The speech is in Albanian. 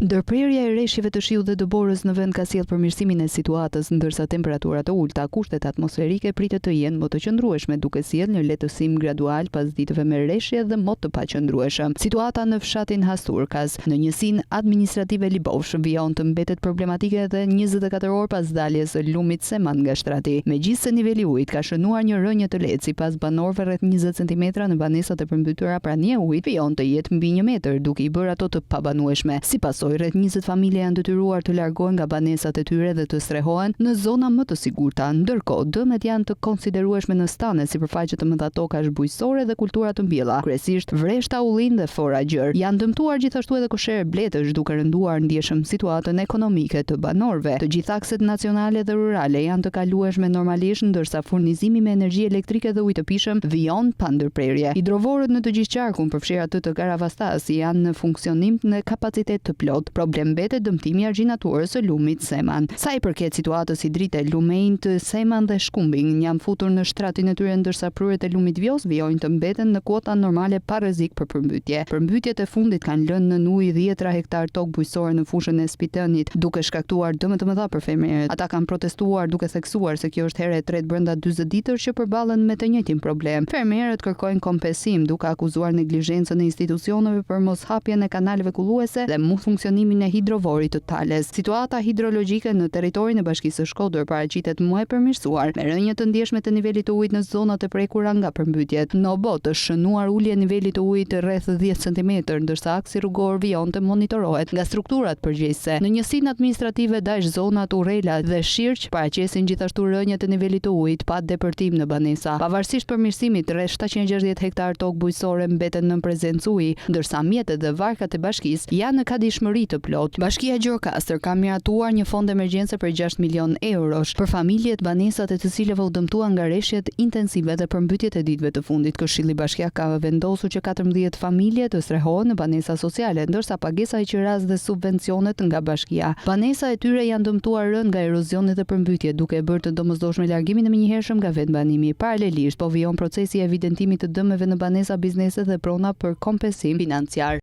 Ndërprerja e rreshjeve të shiut dhe dëborës në vend ka sjellë përmirësimin e situatës, ndërsa temperaturat e ulta, kushtet atmosferike pritet të jenë më të qëndrueshme, duke sjellë një lehtësim gradual pas ditëve me rreshje dhe mot të paqëndrueshëm. Situata në fshatin Hasturkas, në njësinë administrative Libovsh, vijon të mbetet problematike edhe 24 orë pas daljes së lumit Seman nga shtrati. Megjithse niveli i ujit ka shënuar një rënje të lehtë sipas banorëve rreth 20 cm në banesat e përmbytura pranë ujit, vijon të jetë mbi 1 metër, duke i bërë ato të pabanueshme. Si pasojë, rreth 20 familje janë detyruar të largohen nga banesat e tyre dhe të strehohen në zona më të sigurta. Ndërkohë, dëmet janë të konsiderueshme në stane, sipërfaqe të mëdha tokash bujqësore dhe kultura të mbjella, kryesisht vreshta, ullin dhe fora gjër. Janë dëmtuar gjithashtu edhe koshere bletësh, duke rënduar ndjeshëm situatën ekonomike të banorëve. Të gjitha akset nacionale dhe rurale janë të kalueshme normalisht, ndërsa furnizimi me energji elektrike dhe ujë të pishëm vijon pa ndërprerje. Hidrovorët në të gjithë qarkun, përfshirë atë të Karavastas, janë në funksionim në kapacitet të plot. Problem mbetet dëmtimi argjinaturës së lumit Seman. Sa i përket situatës hidrite, lumejnë të Seman dhe Shkumbing janë futur në shtratin e tyre, ndërsa prurjet e lumit Vjos vijojnë të mbeten në kuota normale pa rrezik për përmbytje. Përmbytjet e fundit kanë lënë në ujë 10 hektar tokë bujqësore në fushën e Spitënit, duke shkaktuar dëme të mëdha për fermerët. Ata kanë protestuar duke theksuar se kjo është herë e tretë brenda 40 ditësh që përballen me të njëjtin problem. Fermerët kërkojnë kompensim, duke akuzuar neglizhencën e institucioneve për moshapjen e kanaleve kulluese dhe mos funksionimin e hidrovorit të Tales. Situata hidrologjike në territorin e Bashkisë së Shkodër paraqitet më e përmirësuar, me rënje të ndjeshme të nivelit të ujit në zonat e prekura nga përmbytjet. Në Obot është shënuar ulja e nivelit të ujit rreth 10 cm, ndërsa aksi rrugor vijon të monitorohet nga strukturat përgjegjëse. Në njësinë administrative dash zonat Urrela dhe Shirq paraqesin gjithashtu rënje të nivelit të ujit pa depërtim në banesa. Pavarësisht përmirësimit, rreth 760 hektar tokë bujqësore mbeten në prezencë uji, ndërsa mjetet dhe varkat e bashkisë janë në kadishmëri të plot. Bashkia Gjorokastër ka miratuar një fond emergjence për 6 milion eurosh për familjet banesat e të cilëve u dëmtuan nga rreshjet intensive dhe përmbytjet e ditëve të fundit. Këshilli Bashkiak ka vendosur që 14 familje të strehohen në banesa sociale, ndërsa pagesa i qiraz dhe subvencionet nga bashkia. Banesa e tyre janë dëmtuar rënd nga erozionit dhe përmbytjet, duke e bërë të domosdoshme largimin e menjëhershëm nga vendbanimi. Paralelisht po vijon procesi i evidentimit të dëmeve në banesa, biznese dhe prona për kompensim financiar.